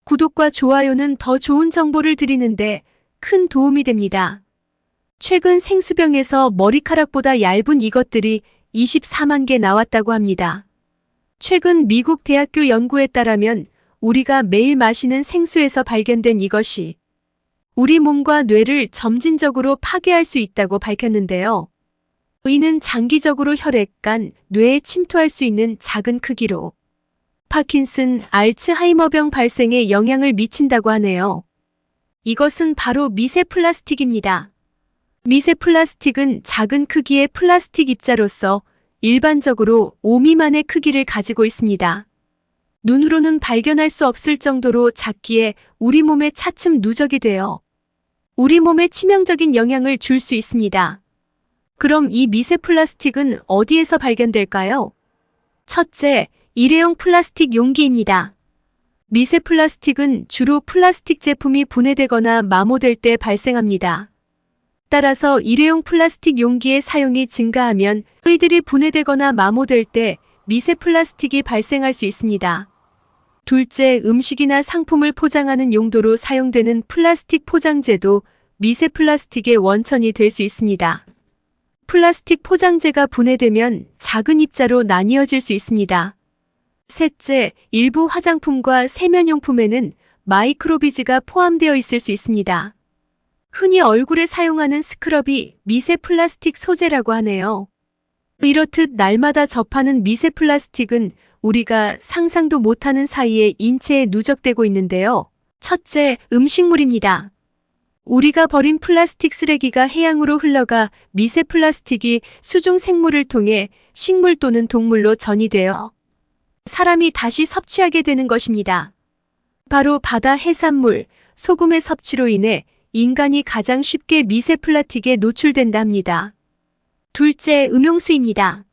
구독과 좋아요는 더 좋은 정보를 드리는데 큰 도움이 됩니다. 최근 생수병에서 머리카락보다 얇은 이것들이 24만 개 나왔다고 합니다. 최근 미국 대학교 연구에 따르면 우리가 매일 마시는 생수에서 발견된 이것이 우리 몸과 뇌를 점진적으로 파괴할 수 있다고 밝혔는데요. 이는 장기적으로 혈액, 간, 뇌에 침투할 수 있는 작은 크기로 파킨슨, 알츠하이머병 발생에 영향을 미친다고 하네요. 이것은 바로 미세 플라스틱입니다. 미세 플라스틱은 작은 크기의 플라스틱 입자로서 일반적으로 5 미만의 크기를 가지고 있습니다. 눈으로는 발견할 수 없을 정도로 작기에 우리 몸에 차츰 누적이 되어 우리 몸에 치명적인 영향을 줄 수 있습니다. 그럼 이 미세 플라스틱은 어디에서 발견될까요? 첫째, 일회용 플라스틱 용기입니다. 미세 플라스틱은 주로 플라스틱 제품이 분해되거나 마모될 때 발생합니다. 따라서 일회용 플라스틱 용기의 사용이 증가하면 이들이 분해되거나 마모될 때 미세 플라스틱이 발생할 수 있습니다. 둘째, 음식이나 상품을 포장하는 용도로 사용되는 플라스틱 포장재도 미세 플라스틱의 원천이 될 수 있습니다. 플라스틱 포장재가 분해되면 작은 입자로 나뉘어질 수 있습니다. 셋째, 일부 화장품과 세면용품에는 마이크로비즈가 포함되어 있을 수 있습니다. 흔히 얼굴에 사용하는 스크럽이 미세 플라스틱 소재라고 하네요. 이렇듯 날마다 접하는 미세 플라스틱은 우리가 상상도 못하는 사이에 인체에 누적되고 있는데요. 첫째, 음식물입니다. 우리가 버린 플라스틱 쓰레기가 해양으로 흘러가 미세 플라스틱이 수중 생물을 통해 식물 또는 동물로 전이되어 사람이 다시 섭취하게 되는 것입니다. 바로 바다 해산물, 소금의 섭취로 인해 인간이 가장 쉽게 미세 플라스틱에 노출된다 합니다. 둘째, 음용수입니다.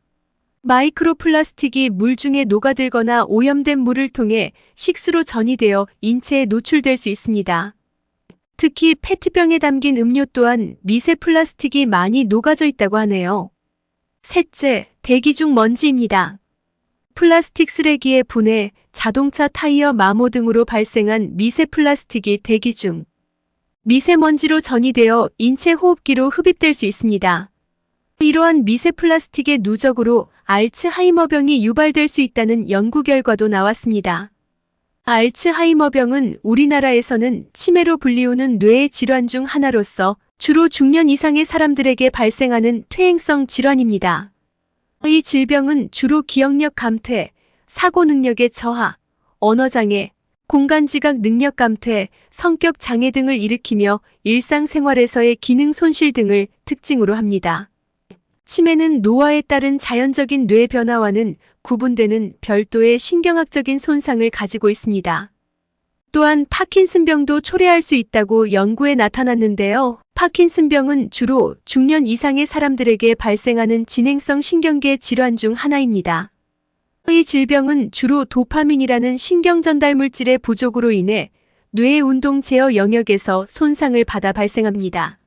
마이크로 플라스틱이 물 중에 녹아들거나 오염된 물을 통해 식수로 전이되어 인체에 노출될 수 있습니다. 특히 페트병에 담긴 음료 또한 미세 플라스틱이 많이 녹아져 있다고 하네요. 셋째, 대기 중 먼지입니다. 플라스틱 쓰레기의 분해, 자동차 타이어 마모 등으로 발생한 미세 플라스틱이 대기 중 미세먼지로 전이되어 인체 호흡기로 흡입될 수 있습니다. 이러한 미세 플라스틱의 누적으로 알츠하이머병이 유발될 수 있다는 연구 결과도 나왔습니다. 알츠하이머병은 우리나라에서는 치매로 불리우는 뇌의 질환 중 하나로서 주로 중년 이상의 사람들에게 발생하는 퇴행성 질환입니다. 이 질병은 주로 기억력 감퇴, 사고 능력의 저하, 언어장애, 공간지각 능력 감퇴, 성격 장애 등을 일으키며 일상생활에서의 기능 손실 등을 특징으로 합니다. 치매는 노화에 따른 자연적인 뇌 변화와는 구분되는 별도의 신경학적인 손상을 가지고 있습니다. 또한 파킨슨병도 초래할 수 있다고 연구에 나타났는데요. 파킨슨병은 주로 중년 이상의 사람들에게 발생하는 진행성 신경계 질환 중 하나입니다. 이 질병은 주로 도파민이라는 신경전달 물질의 부족으로 인해 뇌의 운동 제어 영역에서 손상을 받아 발생합니다.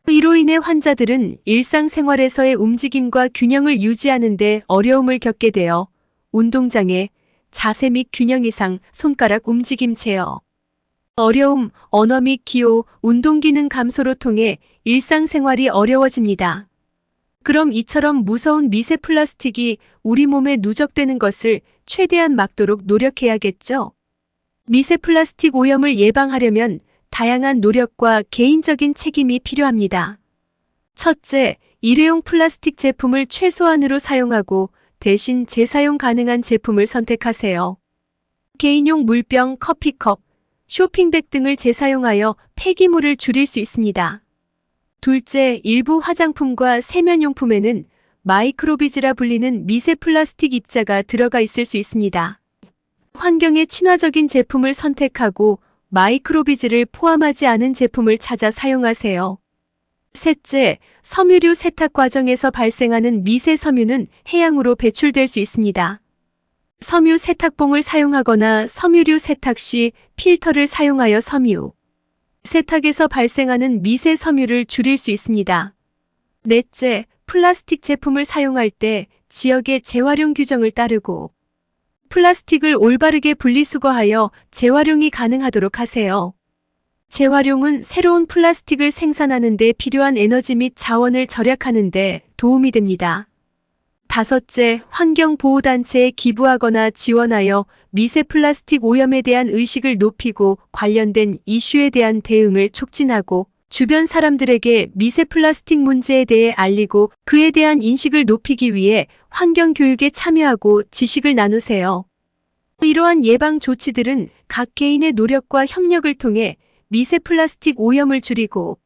이로 인해 환자들은 일상생활에서의 움직임과 균형을 유지하는 데 어려움을 겪게 되어 운동장애, 자세 및 균형 이상, 손가락 움직임 제어, 어려움, 언어 및 기호, 운동기능 감소로 통해 일상생활이 어려워집니다. 그럼 이처럼 무서운 미세 플라스틱이 우리 몸에 누적되는 것을 최대한 막도록 노력해야겠죠? 미세 플라스틱 오염을 예방하려면 다양한 노력과 개인적인 책임이 필요합니다. 첫째, 일회용 플라스틱 제품을 최소한으로 사용하고 대신 재사용 가능한 제품을 선택하세요. 개인용 물병, 커피컵, 쇼핑백 등을 재사용하여 폐기물을 줄일 수 있습니다. 둘째, 일부 화장품과 세면용품에는 마이크로비즈라 불리는 미세 플라스틱 입자가 들어가 있을 수 있습니다. 환경에 친화적인 제품을 선택하고 마이크로비즈를 포함하지 않은 제품을 찾아 사용하세요. 셋째, 섬유류 세탁 과정에서 발생하는 미세 섬유는 해양으로 배출될 수 있습니다. 섬유 세탁봉을 사용하거나 섬유류 세탁 시 필터를 사용하여 섬유 세탁에서 발생하는 미세 섬유를 줄일 수 있습니다. 넷째, 플라스틱 제품을 사용할 때 지역의 재활용 규정을 따르고 플라스틱을 올바르게 분리수거하여 재활용이 가능하도록 하세요. 재활용은 새로운 플라스틱을 생산하는 데 필요한 에너지 및 자원을 절약하는 데 도움이 됩니다. 다섯째, 환경보호단체에 기부하거나 지원하여 미세 플라스틱 오염에 대한 의식을 높이고 관련된 이슈에 대한 대응을 촉진하고 주변 사람들에게 미세 플라스틱 문제에 대해 알리고 그에 대한 인식을 높이기 위해 환경교육에 참여하고 지식을 나누세요. 이러한 예방 조치들은 각 개인의 노력과 협력을 통해 미세 플라스틱 오염을 줄이고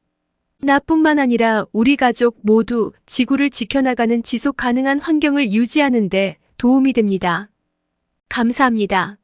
나뿐만 아니라 우리 가족 모두 지구를 지켜나가는 지속 가능한 환경을 유지하는 데 도움이 됩니다. 감사합니다.